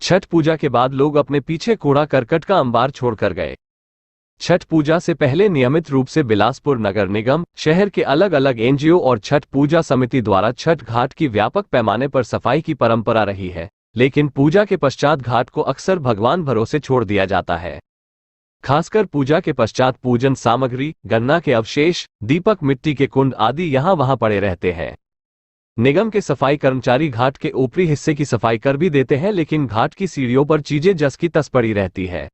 छठ पूजा के बाद लोग अपने पीछे कूड़ा करकट का अंबार छोड़कर गए। छठ पूजा से पहले नियमित रूप से बिलासपुर नगर निगम, शहर के अलग अलग एनजीओ और छठ पूजा समिति द्वारा छठ घाट की व्यापक पैमाने पर सफाई की परंपरा रही है, लेकिन पूजा के पश्चात घाट को अक्सर भगवान भरोसे छोड़ दिया जाता है। खासकर पूजा के पश्चात पूजन सामग्री, गन्ना के अवशेष, दीपक, मिट्टी के कुंड आदि यहां वहां पड़े रहते हैं। निगम के सफाई कर्मचारी घाट के ऊपरी हिस्से की सफाई कर भी देते हैं, लेकिन घाट की सीढ़ियों पर चीजें जस की तस पड़ी रहती है,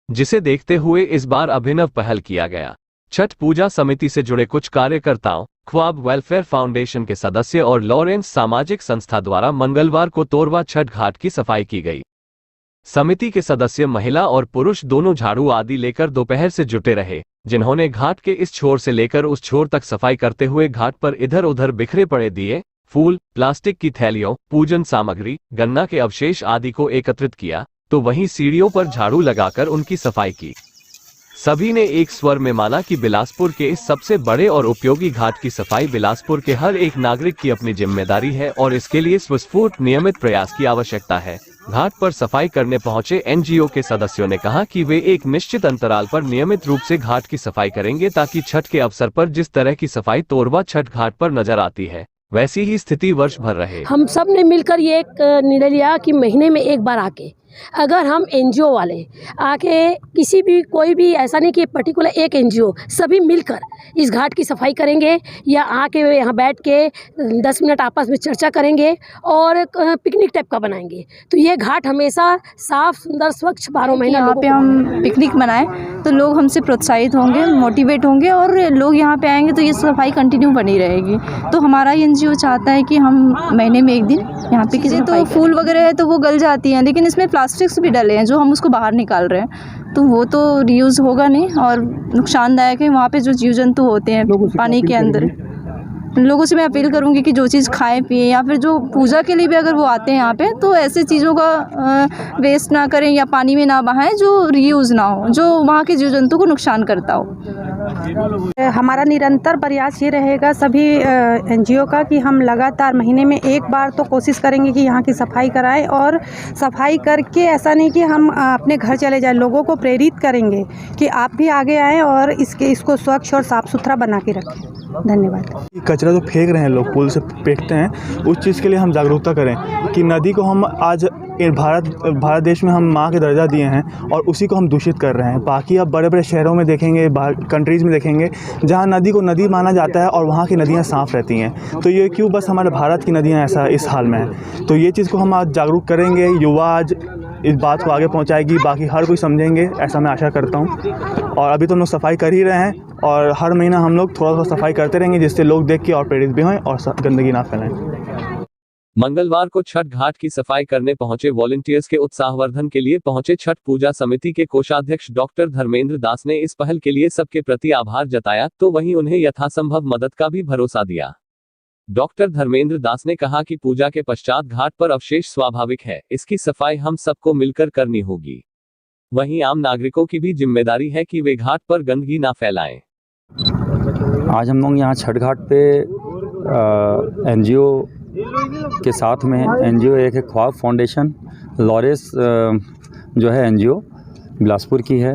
जिसे देखते हुए इस बार अभिनव पहल किया गया। छठ पूजा समिति से जुड़े कुछ कार्यकर्ताओं, ख्वाब वेलफेयर फाउंडेशन के सदस्य और लॉरेंस सामाजिक संस्था द्वारा मंगलवार को तोरवा छठ घाट की सफाई की गई। समिति के सदस्य महिला और पुरुष दोनों झाड़ू आदि लेकर दोपहर से जुटे रहे, जिन्होंने घाट के इस छोर से लेकर उस छोर तक सफाई करते हुए घाट पर इधर उधर बिखरे पड़े दिए, फूल, प्लास्टिक की थैलियों, पूजन सामग्री, गन्ना के अवशेष आदि को एकत्रित किया, तो वहीं सीढ़ियों पर झाड़ू लगाकर उनकी सफाई की। सभी ने एक स्वर में माना कि बिलासपुर के इस सबसे बड़े और उपयोगी घाट की सफाई बिलासपुर के हर एक नागरिक की अपनी जिम्मेदारी है और इसके लिए स्वस्फूर्त नियमित प्रयास की आवश्यकता है। घाट पर सफाई करने पहुंचे एनजीओ के सदस्यों ने कहा कि वे एक निश्चित अंतराल पर नियमित रूप से घाट की सफाई करेंगे, ताकि छठ के अवसर पर जिस तरह की सफाई तोरवा छठ घाट पर नजर आती है, वैसी ही स्थिति वर्ष भर रहे। हम सब ने मिलकर ये एक निर्णय लिया कि महीने में एक बार आके, अगर हम एनजीओ वाले आके किसी भी कोई भी ऐसा नहीं कि पर्टिकुलर एक एनजीओ, सभी मिलकर इस घाट की सफाई करेंगे या आके यहाँ बैठ के 10 मिनट आपस में चर्चा करेंगे और पिकनिक टाइप का बनाएंगे, तो ये घाट हमेशा साफ सुंदर स्वच्छ 12 महीना यहाँ पे हम पिकनिक मनाएं तो लोग हमसे प्रोत्साहित होंगे, मोटिवेट होंगे और लोग यहाँ पे आएंगे तो ये सफाई कंटिन्यू बनी रहेगी। तो हमारा एनजीओ चाहता है कि हम महीने में एक दिन यहाँ पे किसी तो फूल वगैरह है तो वो गल जाती हैं, लेकिन इसमें प्लास्टिक्स भी डले हैं जो हम उसको बाहर निकाल रहे हैं, तो वो तो रीयूज़ होगा नहीं और नुकसानदायक है। वहाँ पे जो जीव जंतु होते हैं पानी के अंदर, लोगों से मैं अपील करूँगी कि जो चीज़ खाएं पिए या फिर जो पूजा के लिए भी अगर वो आते हैं यहाँ पे तो ऐसे चीज़ों का वेस्ट ना करें या पानी में ना बहाएं जो रीयूज़ ना हो, जो वहाँ के जीव जंतु को नुकसान करता हो। हमारा निरंतर प्रयास ये रहेगा सभी एनजीओ का कि हम लगातार महीने में एक बार तो कोशिश करेंगे कि यहाँ की सफाई कराएं, और सफाई करके ऐसा नहीं कि हम अपने घर चले जाएं, लोगों को प्रेरित करेंगे कि आप भी आगे आएँ और इसको स्वच्छ और साफ़ सुथरा बना के रखें। धन्यवाद। कचरा जो फेंक रहे हैं लोग, पुल से फेंकते हैं, उस चीज़ के लिए हम जागरूकता करें कि नदी को हम आज भारत देश में हम माँ के दर्जा दिए हैं और उसी को हम दूषित कर रहे हैं। बाकी अब बड़े बड़े शहरों में देखेंगे, कंट्रीज़ में देखेंगे जहाँ नदी को नदी माना जाता है और वहाँ की नदियाँ साफ़ रहती हैं, तो ये क्यों बस हमारे भारत की नदियाँ ऐसा इस हाल में हैं। तो ये चीज़ को हम आज जागरूक करेंगे, युवा आज इस बात को आगे पहुंचाएगी, बाकी हर कोई समझेंगे, ऐसा मैं आशा करता हूं। और अभी तो हम लोग सफाई कर ही रहे हैं और हर महीना हम लोग थोड़ा थोड़ा सफाई करते रहेंगे, जिससे लोग देख के और प्रेरित भी हों और गंदगी ना फैलाएं। मंगलवार को छठ घाट की सफाई करने पहुंचे वॉलंटियर्स के उत्साहवर्धन के लिए पहुंचे छठ पूजा समिति के कोषाध्यक्ष डॉक्टर धर्मेंद्र दास ने इस पहल के लिए सबके प्रति आभार जताया, तो वहीं उन्हें यथासंभव मदद का भी भरोसा दिया। डॉक्टर धर्मेंद्र दास ने कहा कि पूजा के पश्चात घाट पर अवशेष स्वाभाविक है, इसकी सफाई हम सबको मिलकर करनी होगी। वहीं आम नागरिकों की भी जिम्मेदारी है कि वे घाट पर गंदगी ना फैलाएं। आज हम लोग यहाँ छठ घाट पे एनजीओ के साथ में, एनजीओ एक है ख्वाब फाउंडेशन, लॉरेंस जो है एनजीओ बिलासपुर की है।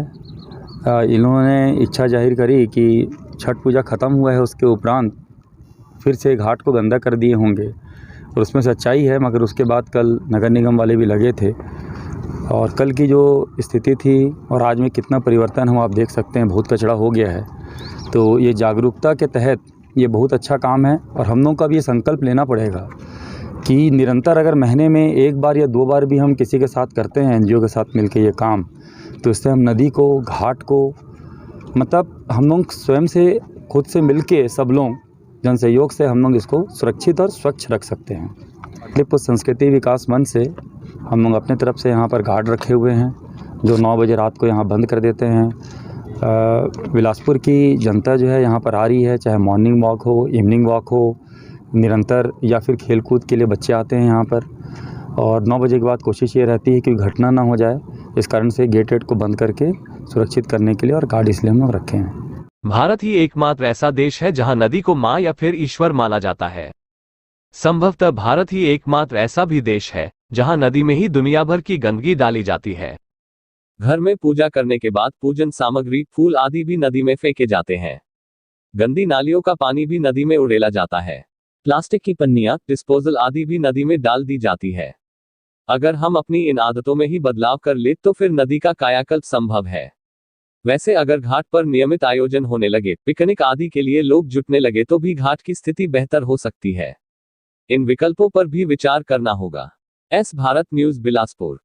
इन्होंने इच्छा जाहिर करी कि छठ पूजा ख़त्म हुआ है, उसके उपरांत फिर से घाट को गंदा कर दिए होंगे, और उसमें सच्चाई है। मगर उसके बाद कल नगर निगम वाले भी लगे थे और कल की जो स्थिति थी और आज में कितना परिवर्तन हुआ आप देख सकते हैं, बहुत कचरा हो गया है। तो ये जागरूकता के तहत ये बहुत अच्छा काम है और हम लोगों का भी ये संकल्प लेना पड़ेगा कि निरंतर अगर महीने में एक बार या 2 बार भी हम किसी के साथ करते हैं, एनजीओ के साथ मिलकर ये काम, तो इससे हम नदी को, घाट को, मतलब हम लोग स्वयं से खुद से मिलके सब लोग जन सहयोग से हम लोग इसको सुरक्षित और स्वच्छ रख सकते हैं। लिपुर संस्कृति विकास मंच से हम लोग अपने तरफ से यहाँ पर गार्ड रखे हुए हैं जो 9 बजे रात को यहाँ बंद कर देते हैं। बिलासपुर की जनता जो है यहाँ पर आ रही है, चाहे मॉर्निंग वॉक हो, इवनिंग वॉक हो, निरंतर या फिर खेल कूद के लिए बच्चे आते हैं यहाँ पर। और 9 बजे के बाद कोशिश ये रहती है कि घटना ना हो जाए, इस कारण से गेट को बंद करके सुरक्षित करने के लिए और गार्ड इसलिए हम लोग रखे हैं। भारत ही एकमात्र ऐसा देश है जहां नदी को मां या फिर ईश्वर माना जाता है। संभवतः भारत ही एकमात्र ऐसा भी देश है जहां नदी में ही दुनिया भर की गंदगी डाली जाती है। घर में पूजा करने के बाद पूजन सामग्री, फूल आदि भी नदी में फेंके जाते हैं। गंदी नालियों का पानी भी नदी में उड़ेला जाता है। प्लास्टिक की पन्नियां, डिस्पोजल आदि भी नदी में डाल दी जाती है। अगर हम अपनी इन आदतों में ही बदलाव कर ले तो फिर नदी का कायाकल्प संभव है। वैसे अगर घाट पर नियमित आयोजन होने लगे, पिकनिक आदि के लिए लोग जुटने लगे तो भी घाट की स्थिति बेहतर हो सकती है। इन विकल्पों पर भी विचार करना होगा। S Bharat news Bilaspur.